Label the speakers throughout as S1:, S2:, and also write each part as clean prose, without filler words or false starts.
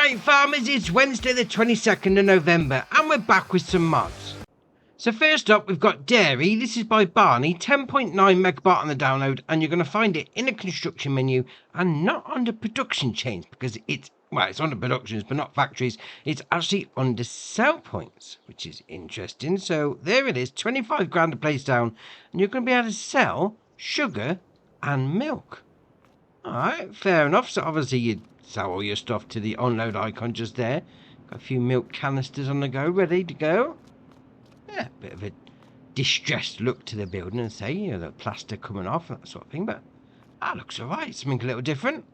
S1: Alright farmers, it's Wednesday the 22nd of November and we're back with some mods. So first up we've got Dairy. This is by Barney, 10.9 megabyte on the download, and you're going to find it in the construction menu and not under production chains because it's under productions but not factories. It's actually under sell points, which is interesting. So there it is, 25 grand to place down, and you're going to be able to sell sugar and milk. Alright, fair enough. So obviously you'd sell all your stuff to the unload icon just there. Got a few milk canisters on the go, ready to go. Yeah, bit of a distressed look to the building and say, you know, the plaster coming off and that sort of thing, but that looks alright. Something a little different.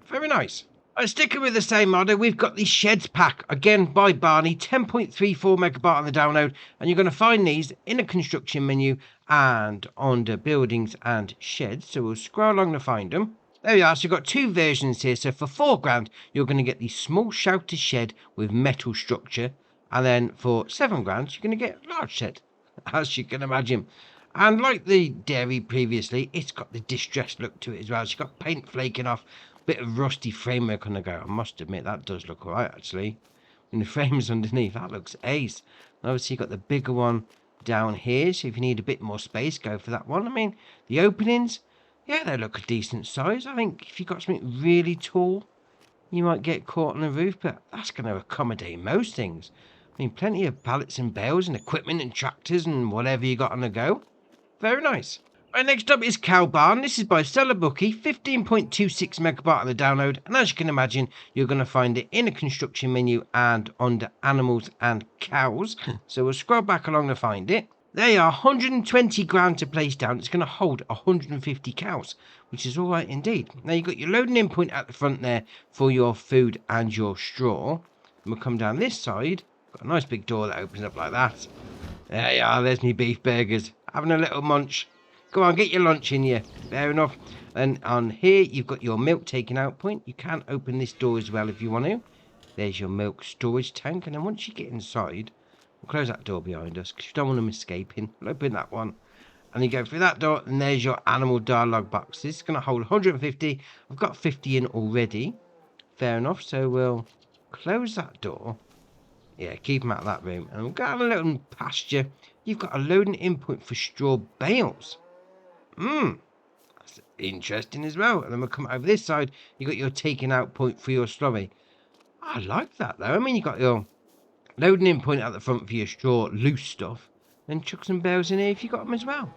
S1: Very nice. Sticking with the same model, we've got the Sheds pack, again by Barney, 10.34 megabyte on the download, and you're going to find these in the construction menu and under buildings and sheds. So we'll scroll along to find them. There we are. So you've got two versions here. So for 4 grand, you're going to get the small shelter shed with metal structure. And then for 7 grand, you're going to get a large shed, as you can imagine. And like the Dairy previously, it's got the distressed look to it as well. So you've got paint flaking off, bit of rusty framework on the go. I must admit, that does look alright, actually. And the frame's underneath, that looks ace. And obviously, you've got the bigger one down here. So if you need a bit more space, go for that one. I mean, the openings, yeah, they look a decent size. I think if you've got something really tall, you might get caught on the roof, but that's going to accommodate most things. I mean, plenty of pallets and bales and equipment and tractors and whatever you got on the go. Very nice. Right, next up is Cow Barn. This is by Stella Bookie, 15.26 megabyte on the download. And as you can imagine, you're going to find it in the construction menu and under animals and cows. So we'll scroll back along to find it. They are 120 grand to place down. It's going to hold 150 cows, which is all right indeed. Now you've got your loading in point at the front there for your food and your straw. And we'll come down this side. Got a nice big door that opens up like that. There you are. There's me beef burgers. Having a little munch. Go on, get your lunch in you. Fair enough. And on here, you've got your milk taking out point. You can open this door as well if you want to. There's your milk storage tank. And then once you get inside, we'll close that door behind us because you don't want them escaping. We'll open that one. And you go through that door, and there's your animal dialogue box. This is going to hold 150. I've got 50 in already. Fair enough. So we'll close that door. Yeah, keep them out of that room. And we'll go have a little pasture. You've got a loading in point for straw bales. That's interesting as well. And then we'll come over this side. You've got your taking out point for your slurry. I like that though. I mean, you've got your loading in point at the front for your straw loose stuff. Then chuck some bales in here if you got them as well.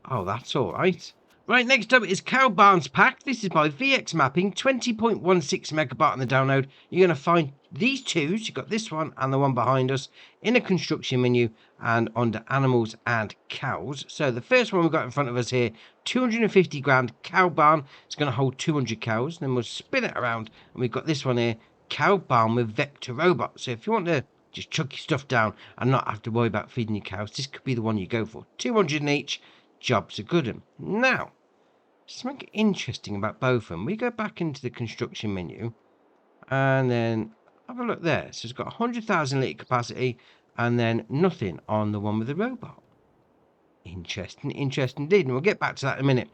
S1: Oh, that's all right. Right, next up is Cow Barn's pack. This is by VX Mapping, 20.16 megabyte on the download. You're going to find these two. You've got this one and the one behind us in the construction menu and under animals and cows. So the first one we've got in front of us here, 250 grand Cow Barn. It's going to hold 200 cows. Then we'll spin it around and we've got this one here, Cow Barn with Vector Robot. So if you want to just chuck your stuff down and not have to worry about feeding your cows, this could be the one you go for. 200 in each. Job's a good one. Now, something interesting about both of them. We go back into the construction menu and then have a look there. So it's got 100,000 litre capacity and then nothing on the one with the robot. Interesting indeed. And we'll get back to that in a minute.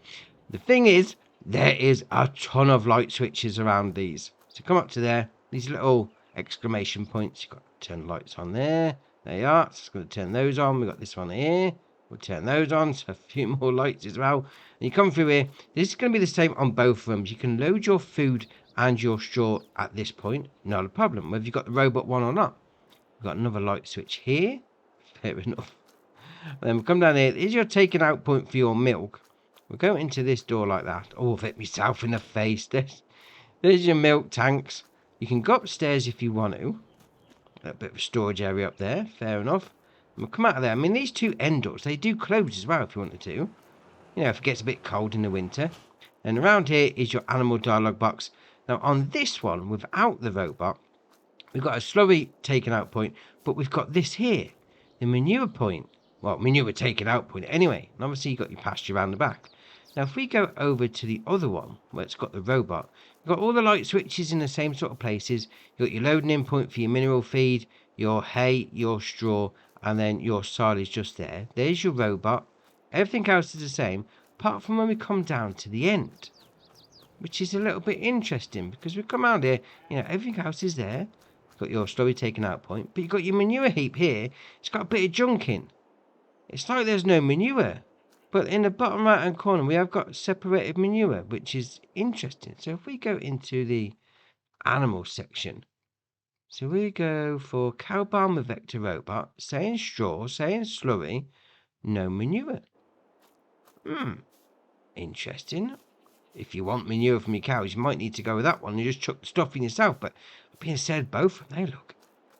S1: The thing is, there is a ton of light switches around these. So come up to there, these little exclamation points. You've got to turn lights on there. There you are. So it's going to turn those on. We've got this one here. We'll turn those on, so a few more lights as well. And you come through here. This is going to be the same on both rooms. You can load your food and your straw at this point. Not a problem, whether you've got the robot one or not. We've got another light switch here. Fair enough. And then we'll come down here. Here's your taking out point for your milk. We'll go into this door like that. Oh, I've hit myself in the face. There's your milk tanks. You can go upstairs if you want to. A bit of a storage area up there. Fair enough. And we'll come out of there. I mean, these two end doors, they do close as well if you wanted to. You know, if it gets a bit cold in the winter. And around here is your animal dialogue box. Now, on this one, without the robot, we've got a slurry taken out point, but we've got this here, the manure point. Well, manure taken out point anyway. And obviously, you've got your pasture around the back. Now, if we go over to the other one, where it's got the robot, you've got all the light switches in the same sort of places. You've got your loading in point for your mineral feed, your hay, your straw, and then your silage just there. There's your robot. Everything else is the same, apart from when we come down to the end. which is a little bit interesting because we come around here, you know, everything else is there. You've got your slurry taken out point, but you've got your manure heap here. It's got a bit of junk in. It's like there's no manure. But in the bottom right hand corner, we have got separated manure, which is interesting. So if we go into the animal section, so we go for cow barn with vector robot, saying straw, saying slurry, no manure. Interesting. If you want manure from your cows, you might need to go with that one and just chuck the stuff in yourself. But being said, both of them, they look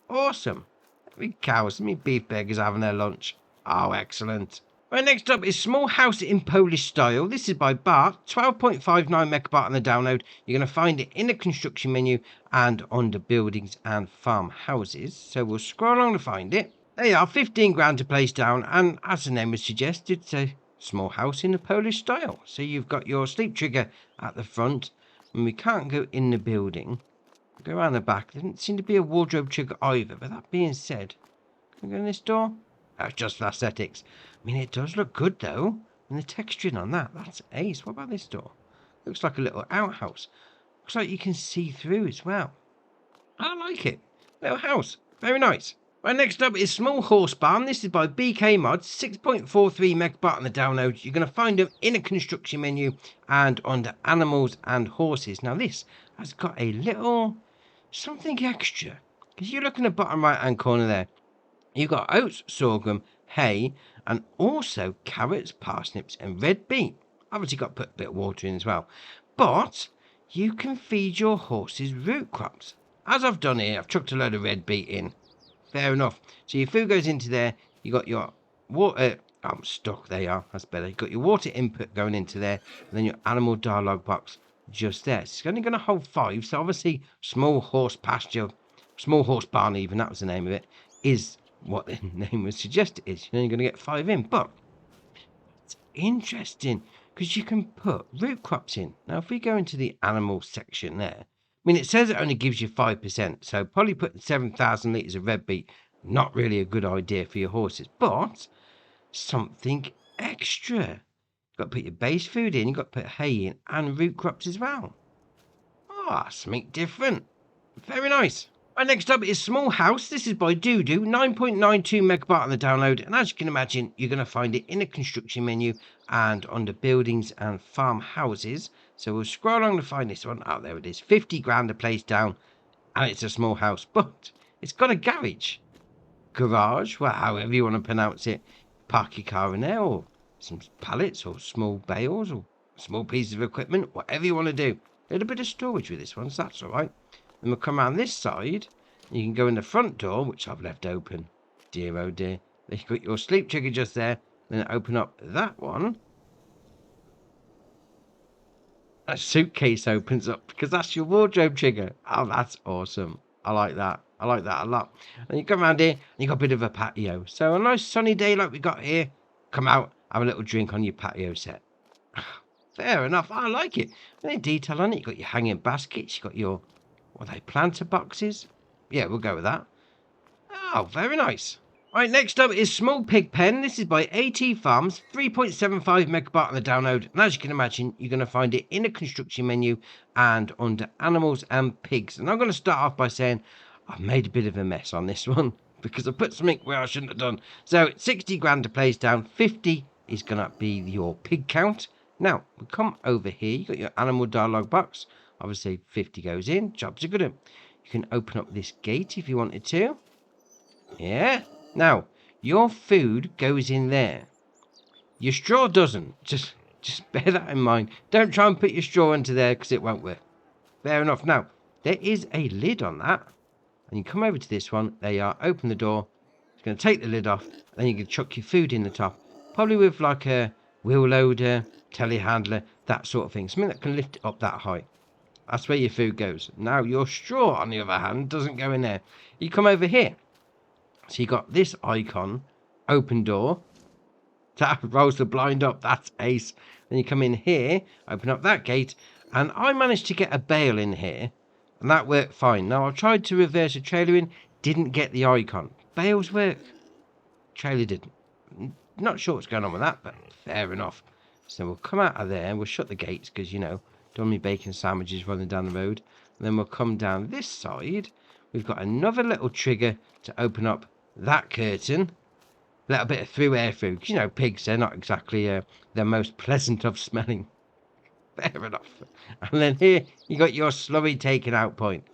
S1: awesome. Every cows, me beef burgers having their lunch. Oh, excellent. Right, next up is Small House in Polish Style. This is by Bart, 12.59 megabyte on the download. You're going to find it in the construction menu and under buildings and farmhouses. So we'll scroll along to find it. They are 15 grand to place down, and as the name would suggest, it's a small house in the Polish style. So you've got your sleep trigger at the front, and we can't go in the building. Go around the back. There doesn't seem to be a wardrobe trigger either. But that being said, can we go in this door? That's just for aesthetics. I mean, it does look good though. And the texturing on that, that's ace. What about this door? Looks like a little outhouse. Looks like you can see through as well. I like it. Little house. Very nice. Right, next up is Small Horse Barn. This is by BK Mods, 6.43 megabyte on the download. You're going to find them in a construction menu and under animals and horses. Now this has got a little something extra. Because you look in the bottom right hand corner there. You've got oats, sorghum, hay, and also carrots, parsnips, and red beet. Obviously got to put a bit of water in as well. But you can feed your horses root crops. As I've done here, I've chucked a load of red beet in. Fair enough. So your food goes into there. You got your water. I'm stuck. There you are. That's better. You got your water input going into there, and then your animal dialogue box just there. So it's only going to hold 5. So obviously, small horse pasture, small horse barn, even that was the name of it, is what the name would suggest it is. You're only going to get 5 in, but it's interesting because you can put root crops in. Now, if we go into the animal section there. I mean, it says it only gives you 5%, so probably putting 7,000 litres of red beet, not really a good idea for your horses, but something extra. You've got to put your base food in, you've got to put hay in, and root crops as well. Ah, something different. Very nice. Right, next up is Small House. This is by Doodoo, 9.92 megabyte on the download, and as you can imagine, you're going to find it in the construction menu and under buildings and farmhouses. So we'll scroll along to find this one. Oh, there it is. 50 grand to place down, and it's a small house, but it's got a garage, well, however you want to pronounce it. Park your car in there, or some pallets, or small bales, or small pieces of equipment, whatever you want to do. A little bit of storage with this one, so that's all right. Then we'll come around this side. You can go in the front door, which I've left open. Dear, oh dear. Then you've got your sleep trigger just there. Then open up that one. A suitcase opens up because that's your wardrobe trigger. Oh, that's awesome. I like that. I like that a lot. And you come around here and you got a bit of a patio. So a nice sunny day like we got here. Come out, have a little drink on your patio set. Fair enough. I like it. And then detail on it. You got your hanging baskets. You got your, what are they, planter boxes? Yeah, we'll go with that. Oh, very nice. Right, next up is Small Pig Pen. This is by AT Farms, 3.75 megabyte on the download. And as you can imagine, you're going to find it in the construction menu and under animals and pigs. And I'm going to start off by saying I've made a bit of a mess on this one because I put something where I shouldn't have done. So 60 grand to place down, 50 is going to be your pig count. Now, we come over here, you've got your animal dialogue box. Obviously, 50 goes in, jobs are good. You can open up this gate if you wanted to. Yeah. Now, your food goes in there. Your straw doesn't. Just bear that in mind. Don't try and put your straw into there because it won't work. Fair enough. Now, there is a lid on that. And you come over to this one. There you are. Open the door. It's going to take the lid off. Then you can chuck your food in the top. Probably with like a wheel loader, telehandler, that sort of thing. Something that can lift it up that high. That's where your food goes. Now, your straw, on the other hand, doesn't go in there. You come over here. So you got this icon, open door. That rolls the blind up. That's ace. Then you come in here, open up that gate. And I managed to get a bale in here. And that worked fine. Now, I tried to reverse a trailer in. Didn't get the icon. Bales work. Trailer didn't. Not sure what's going on with that, but fair enough. So we'll come out of there. We'll shut the gates because, you know, done my bacon sandwiches running down the road. And then we'll come down this side. We've got another little trigger to open up that curtain. A little bit of through air through, because, you know, pigs, they're not exactly the most pleasant of smelling. Fair enough. And then here, you got your slurry taking out point.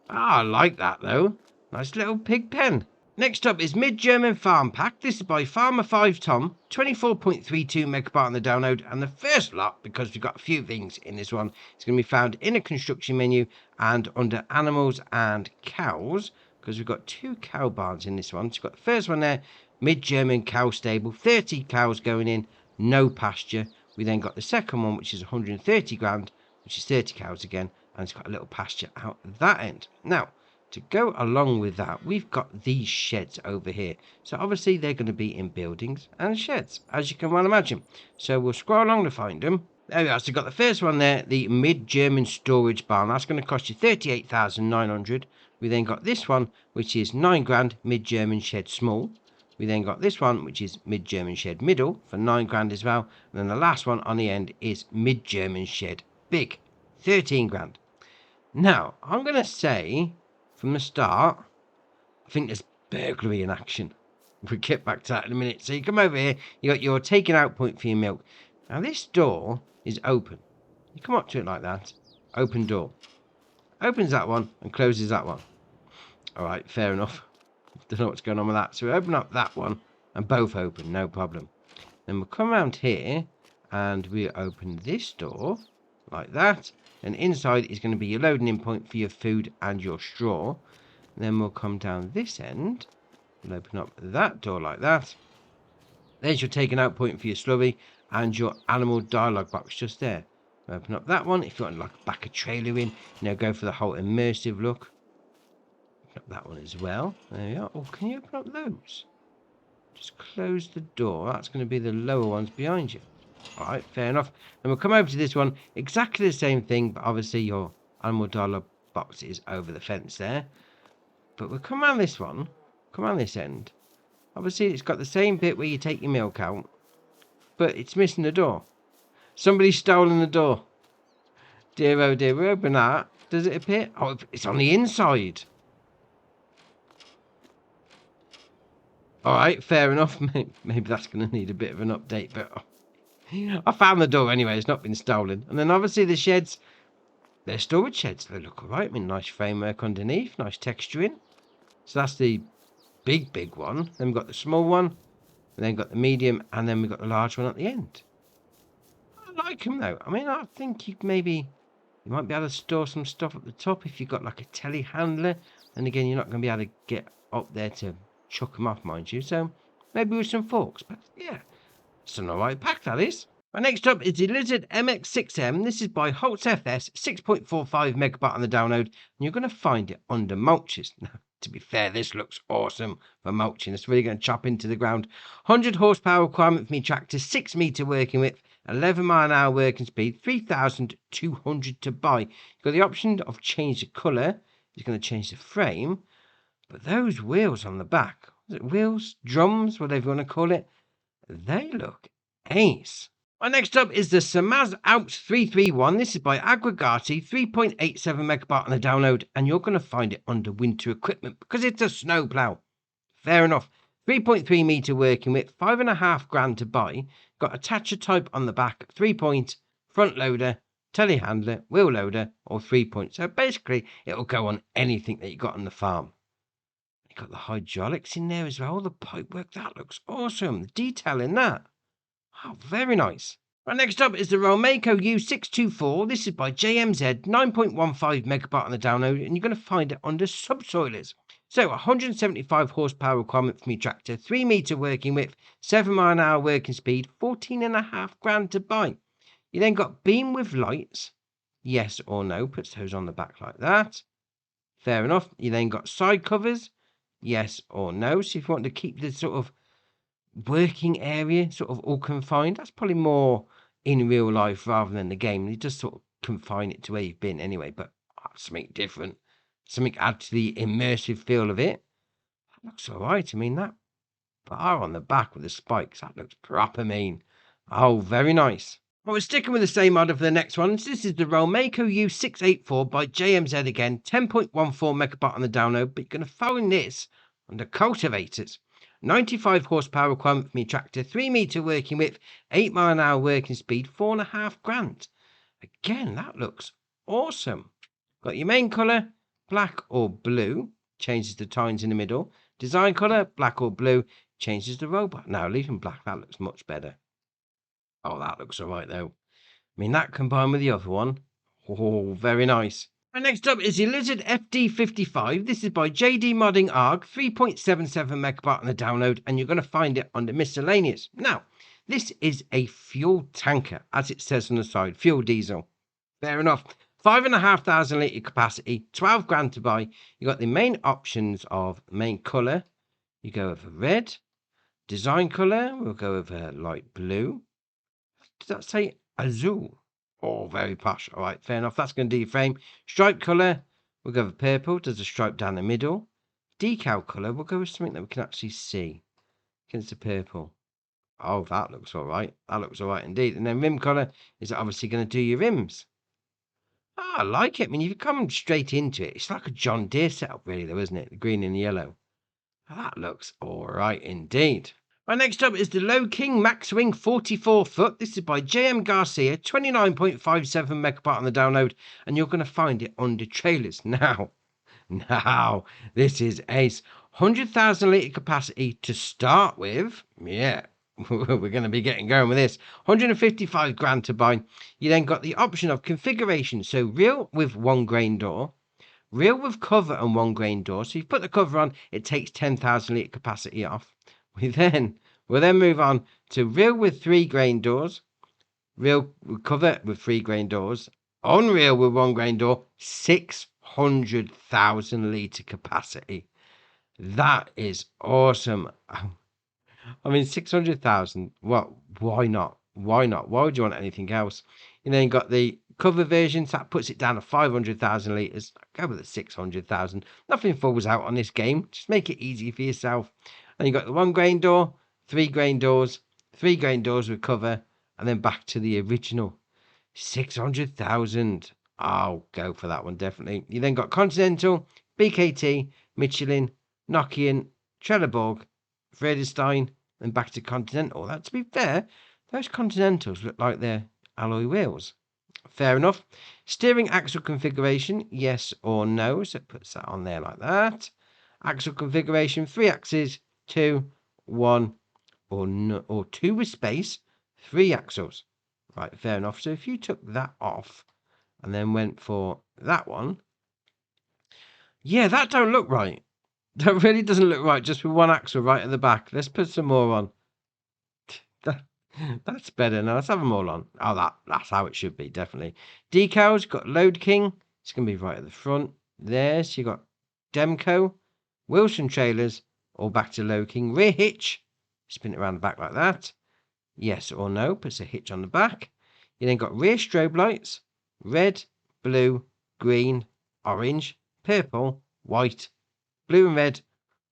S1: I like that, though. Nice little pig pen. Next up is Mid-German Farm Pack. This is by Farmer 5 Tom, 24.32 megabyte on the download. And the first lot, because we've got a few things in this one, it's going to be found in a construction menu and under animals and cows, because we've got 2 cow barns in this one. So we've got the first one there, Mid-German Cow Stable, 30 cows going in, no pasture. We then got the second one, which is 130 grand, which is 30 cows again, and it's got a little pasture out that end. Now, to go along with that, we've got these sheds over here. So obviously they're going to be in buildings and sheds, as you can well imagine. So we'll scroll along to find them. There we are. So we've got the first one there, the Mid-German Storage Barn. That's going to cost you 38,900. We then got this one, which is 9 grand, Mid-German Shed Small. We then got this one, which is Mid-German Shed Middle for 9 grand as well. And then the last one on the end is Mid-German Shed Big, 13 grand. Now, I'm going to say from the start, I think there's burglary in action. We'll get back to that in a minute. So you come over here, you got your taking out point for your milk. Now this door is open. You come up to it like that, open door. Opens that one and closes that one. Alright, fair enough. Don't know what's going on with that. So we open up that one and both open, no problem. Then we'll come around here and we open this door like that. And inside is going to be your loading in point for your food and your straw. And then we'll come down this end. We'll open up that door like that. There's your taking out point for your slurry and your animal dialogue box just there. We'll open up that one. If you want to like back a trailer in, go for the whole immersive look. Open up that one as well. There we are. Oh, can you open up those? Just close the door. That's going to be the lower ones behind you. Alright, fair enough. And we'll come over to this one. Exactly the same thing, but obviously your animal dialogue box is over the fence there. But we'll come around this one. Come around this end. Obviously, it's got the same bit where you take your milk out. But it's missing the door. Somebody's stolen the door. Dear oh dear, we open that. Does it appear? Oh, it's on the inside. Alright, fair enough. Maybe that's going to need a bit of an update, but I found the door anyway. It's not been stolen. And then obviously the sheds, they're storage sheds. They look alright. I mean, nice framework underneath, nice texturing. So that's the big one. Then we've got the small one, and then got the medium, and then we've got the large one at the end. I like them though. I mean, I think you might be able to store some stuff at the top if you've got like a telehandler. And again, you're not going to be able to get up there to chuck them off, mind you. So maybe with some forks. But yeah, it's an alright pack, that is. Right, next up is the Lizard MX6M. This is by Horsch FS, 6.45 megabyte on the download. And you're going to find it under mulches. Now, to be fair, this looks awesome for mulching. It's really going to chop into the ground. 100 horsepower requirement for me tractor, 6 meter working width, 11 mile an hour working speed, 3,200 to buy. You've got the option of change the colour. It's going to change the frame. But those wheels on the back, is it wheels, drums, whatever you want to call it, they look ace. Right, next up is the Samaz Alps 331. This is by Aggregati, 3.87 megabyte on the download, and you're going to find it under winter equipment because it's a snowplow. Fair enough. 3.3 meter working width, 5.5 grand to buy. Got attacher type on the back, 3-point, front loader, telehandler, wheel loader, or 3-point. So basically, it'll go on anything that you got on the farm. You got the hydraulics in there as well. The pipework, that looks awesome. The detail in that. Oh, very nice. Right, next up is the Romeco U624. This is by JMZ, 9.15 megabyte on the download, and you're going to find it under subsoilers. So, 175 horsepower requirement for me tractor, 3 meter working width, 7 mile an hour working speed, 14.5 grand to buy. You then got beam with lights, yes or no, puts those on the back like that. Fair enough. You then got side covers, yes or no. So if you want to keep the sort of working area sort of all confined, that's probably more in real life rather than the game. You just sort of confine it to where you've been anyway, but something different, something add to the immersive feel of it. That looks alright. I mean, that bar on the back with the spikes, that looks proper mean. Oh, very nice. Well, we're sticking with the same model for the next one. This is the Rolmeco U684 by JMZ again. 10.14 megabyte on the download, but you're going to find this under cultivators. 95 horsepower requirement for me tractor, 3 meter working width, 8 mile an hour working speed, 4.5 grand. Again, that looks awesome. Got your main colour, black or blue, changes the tines in the middle. Design colour, black or blue, changes the robot. Now, leaving black, that looks much better. Oh, that looks alright though. I mean, that combined with the other one. Oh, very nice. And next up is the Lizard FD55. This is by JD Modding ARG, 3.77 megabyte on the download, and you're going to find it under miscellaneous. Now, this is a fuel tanker, as it says on the side, fuel diesel. Fair enough. 5,500 litre capacity, 12 grand to buy. You got the main options of main colour. You go over red. Design colour, we'll go over light blue. Does that say azul? Oh, very posh. All right, fair enough. That's going to do your frame. Stripe colour, we'll go with purple. There's a stripe down the middle. Decal colour, we'll go with something that we can actually see against the purple. Oh, that looks all right. That looks all right indeed. And then rim colour is obviously going to do your rims. Oh, I like it. I mean, you come straight into it. It's like a John Deere setup, really, though, isn't it? The green and the yellow. Oh, that looks all right indeed. Right, next up is the Low King Max Wing 44 foot. This is by JM Garcia, 29.57 megabyte on the download, and you're going to find it under trailers. Now, this is ace. 100,000 litre capacity to start with. Yeah, we're going to be getting going with this. 155 grand to buy. You then got the option of configuration. So real with 1 grain door. Real with cover and 1 grain door. So you put the cover on, it takes 10,000 litre capacity off. We'll then move on to real with 3 grain doors, real with cover with 3 grain doors, unreal with 1 grain door, 600,000 litre capacity. That is awesome. I mean, 600,000. Well, why not? Why not? Why would you want anything else? You then got the cover version, so that puts it down to 500,000 litres. Go with the 600,000. Nothing falls out on this game. Just make it easy for yourself. And you got the 1 grain door, 3 grain doors, 3 grain doors with cover, and then back to the original. 600,000. I'll go for that one, definitely. You then got Continental, BKT, Michelin, Nokian, Trelleborg, Vredestein, and back to Continental. That, to be fair, those Continentals look like they're alloy wheels. Fair enough. Steering axle configuration, yes or no. So it puts that on there like that. Axle configuration, 3 axes, 2, 1, or 2 with space, 3 axles. Right, fair enough. So if you took that off and then went for that one, yeah, that don't look right. That really doesn't look right, just with 1 axle right at the back. Let's put some more on. That's better. Now let's have them all on. Oh, that's how it should be, definitely. Decals, got Load King. It's going to be right at the front. There, so you got Demco, Wilson trailers, all back to Low King. Rear hitch, spin it around the back like that. Yes or no, puts a hitch on the back. You then got rear strobe lights, red, blue, green, orange, purple, white, blue and red.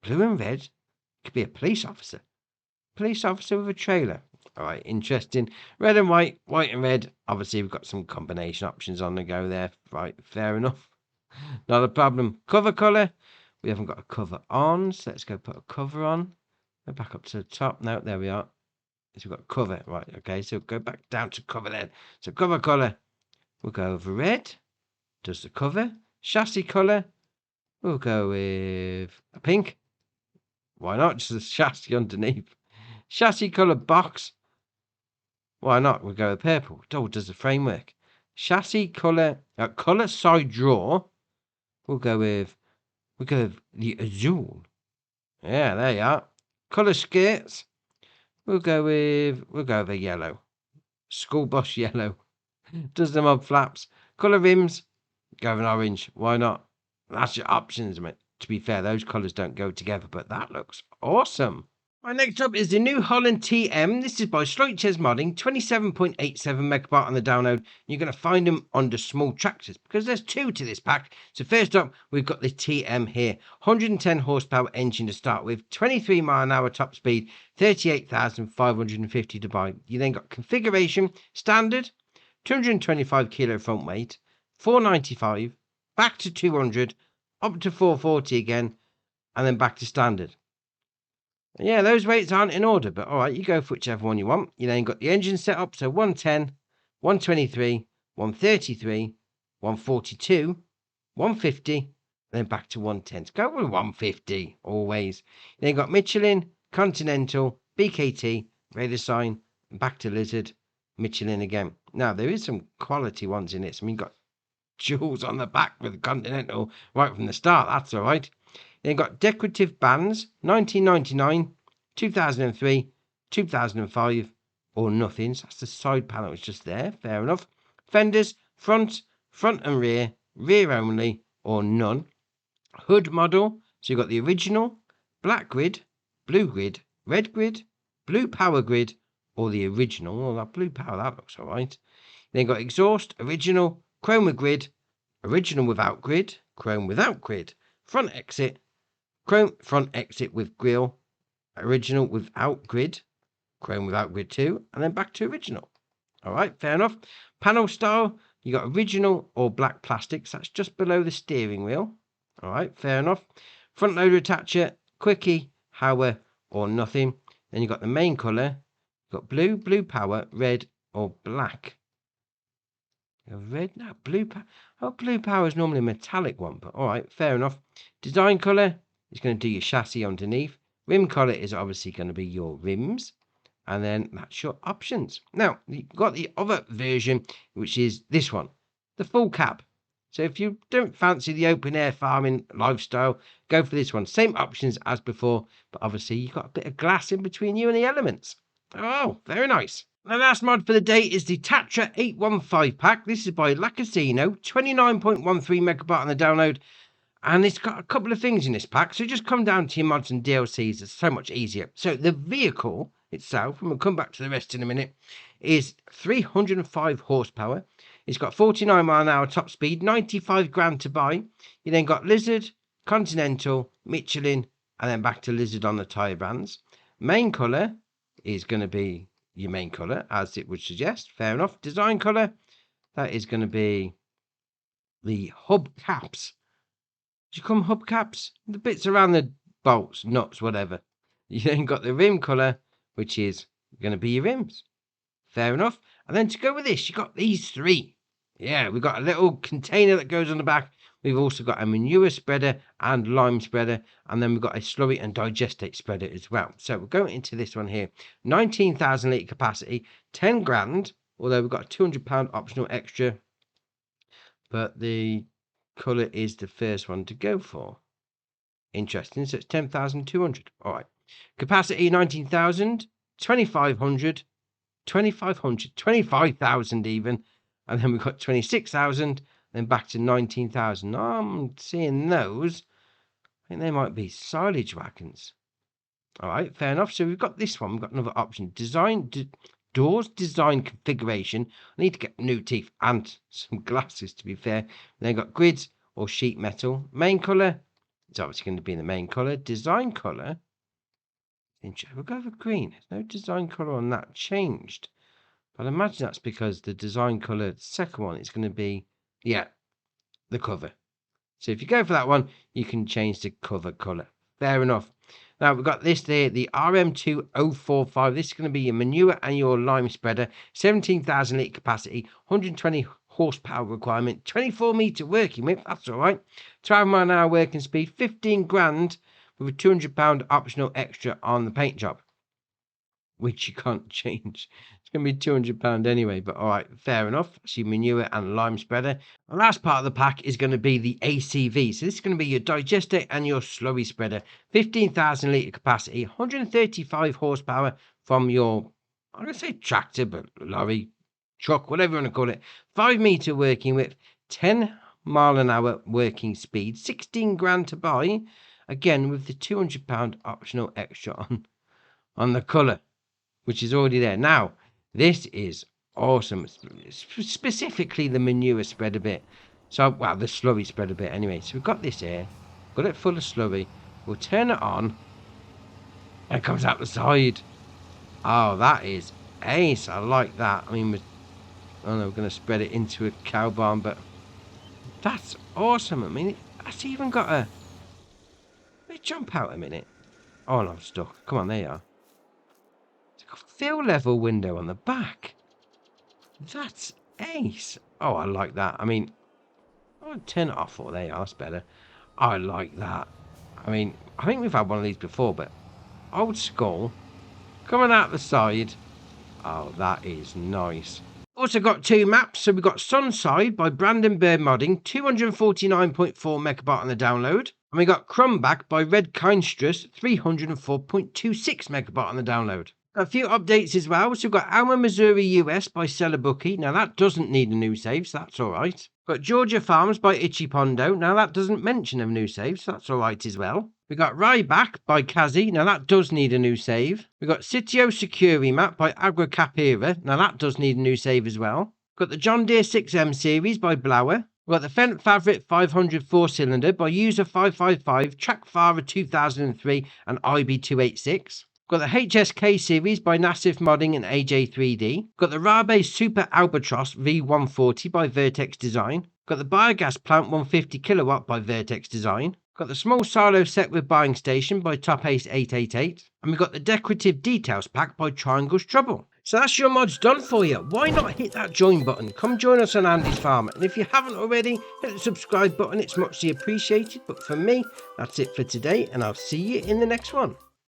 S1: Blue and red could be a police officer. Police officer with a trailer. All right, interesting. Red and white, white and red. Obviously, we've got some combination options on the go there. Right, fair enough. Not a problem. Cover colour. We haven't got a cover on, so let's go put a cover on. Go back up to the top. No, there we are. So we've got cover. Right, okay, so go back down to cover then. So cover colour. We'll go over red. Does the cover. Chassis colour. We'll go with a pink. Why not? Just a chassis underneath. Chassis colour box. Why not? We'll go with purple. Oh, does the framework. Chassis colour, colour side drawer. We'll go with the azul. Yeah, there you are. Colour skirts. We'll go with yellow. School bus yellow. Does the mud flaps. Colour rims. Go with an orange. Why not? That's your options, mate. To be fair, those colours don't go together, but that looks awesome. Right, next up is the New Holland TM. This is by Slightchairs Modding, 27.87 megabyte on the download. You're going to find them under small tractors because there's two to this pack. So first up, we've got the TM here. 110 horsepower engine to start with, 23 mile an hour top speed, 38,550 to buy. You then got configuration, standard, 225 kilo front weight, 495, back to 200, up to 440 again, and then back to standard. Yeah, those weights aren't in order, but all right, you go for whichever one you want. You then got the engine set up, so 110, 123, 133, 142, 150, and then back to 110. So go with 150, always. Then you got Michelin, Continental, BKT, Radar Sign, and back to Lizard, Michelin again. Now, there is some quality ones in it. I mean, you've got jewels on the back with Continental right from the start. That's all right. Then got decorative bands, 1999, 2003, 2005, or nothing. So that's the side panel. It's just there. Fair enough. Fenders, front and rear, rear only, or none. Hood model. So you've got the original, black grid, blue grid, red grid, blue power grid, or the original. Oh, that blue power, that looks all right. Then got exhaust, original, chroma grid, original without grid, chrome without grid, front exit, chrome front exit with grille, original without grid, chrome without grid too, and then back to original. All right, fair enough. Panel style, you got original or black plastics. That's just below the steering wheel. All right, fair enough. Front loader attacher, quickie, Hauer, or nothing. Then you got the main color. You got blue, blue power, red, or black. Red, no, blue power. Oh, blue power is normally a metallic one, but all right, fair enough. Design color is going to do your chassis underneath. Rim color is obviously going to be your rims, and then that's your options. Now, you've got the other version, which is this one, the full cab. So if you don't fancy the open air farming lifestyle, go for this one. Same options as before, but obviously you've got a bit of glass in between you and the elements. Oh, very nice. The last mod for the day is the Tatra 815 pack. This is by La Casino, 29.13 megabyte on the download. And it's got a couple of things in this pack. So just come down to your mods and DLCs. It's so much easier. So the vehicle itself, and we'll come back to the rest in a minute, is 305 horsepower. It's got 49 mile an hour top speed, 95 grand to buy. You then got Lizard, Continental, Michelin, and then back to Lizard on the tyre brands. Main colour is going to be your main colour, as it would suggest. Fair enough. Design colour, that is going to be the hub caps. Did you come hubcaps? The bits around the bolts, nuts, whatever. You then got the rim colour, which is going to be your rims. Fair enough. And then to go with this, you got these three. Yeah, we've got a little container that goes on the back. We've also got a manure spreader and lime spreader. And then we've got a slurry and digestate spreader as well. So we're going into this one here. 19,000 litre capacity, 10 grand. Although we've got a £200 optional extra. But the colour is the first one to go for. Interesting. So it's 10,200. All right. Capacity 19,000, 2,500, 2,500, 25,000 even. And then we've got 26,000, then back to 19,000. I'm seeing those. I think they might be silage wagons. All right, fair enough. So we've got this one. We've got another option. Doors design configuration. I need to get new teeth and some glasses, to be fair. Then got grids or sheet metal. Main colour. It's obviously going to be in the main colour. Design colour. We'll go for green. There's no design colour on that changed. But I imagine that's because the design colour, the second one, is going to be, yeah, the cover. So if you go for that one, you can change the cover colour. Fair enough. Now we've got this there, the RM2045. This is going to be your manure and your lime spreader. 17,000 litre capacity, 120 horsepower requirement, 24 metre working width. That's all right. 12 mile an hour working speed, 15 grand with a £200 optional extra on the paint job, which you can't change. It's going to be £200 anyway, but all right, fair enough. So manure and lime spreader. The last part of the pack is going to be the ACV. So this is going to be your digester and your slurry spreader. 15,000 litre capacity, 135 horsepower from your, I'm going to say tractor, but lorry, truck, whatever you want to call it. 5 metre working width, 10 mile an hour working speed, 16 grand to buy. Again, with the £200 optional extra on on the colour, which is already there. Now, this is awesome. Specifically, the manure spread a bit. So, well, the slurry spread a bit anyway. So we've got this here. Got it full of slurry. We'll turn it on. And it comes out the side. Oh, that is ace. I like that. I mean, I don't know, we're going to spread it into a cow barn, but that's awesome. I mean, that's even got a... Let me jump out a minute. Oh, no, I'm stuck. Come on, there you are. It's got a fill level window on the back. That's ace. Oh, I like that. I mean, I'll turn it off. Oh, there you are. That's better. I like that. I mean, I think we've had one of these before, but old school. Coming out the side. Oh, that is nice. Also got two maps. So we've got Sunside by Brandon Bird Modding, 249.4 megabyte on the download. And we got Crumbback by Red Kindstress, 304.26 megabyte on the download. A few updates as well. So we've got Alma, Missouri, US by Cellabucky. Now that doesn't need a new save, so that's all right. Got Georgia Farms by Itchy Pondo. Now that doesn't mention a new save, so that's all right as well. We got Ryback by Kazi. Now that does need a new save. We got Sitio Securi map by Agua Capira. Now that does need a new save as well. Got the John Deere 6M series by Blower. We got the Fendt Favorite 500 4-cylinder by User 555, Trackfara 2003 and IB286. Got the HSK series by Nassif Modding and AJ3D. Got the Rabe Super Albatross V140 by Vertex Design. Got the Biogas Plant 150 kilowatt by Vertex Design. Got the Small Silo Set with Buying Station by Top Ace 888. And we got the Decorative Details Pack by Triangle's Trouble. So that's your mods done for you. Why not hit that join button? Come join us on Andy's Farm. And if you haven't already, hit the subscribe button. It's muchly appreciated. But for me, that's it for today. And I'll see you in the next one.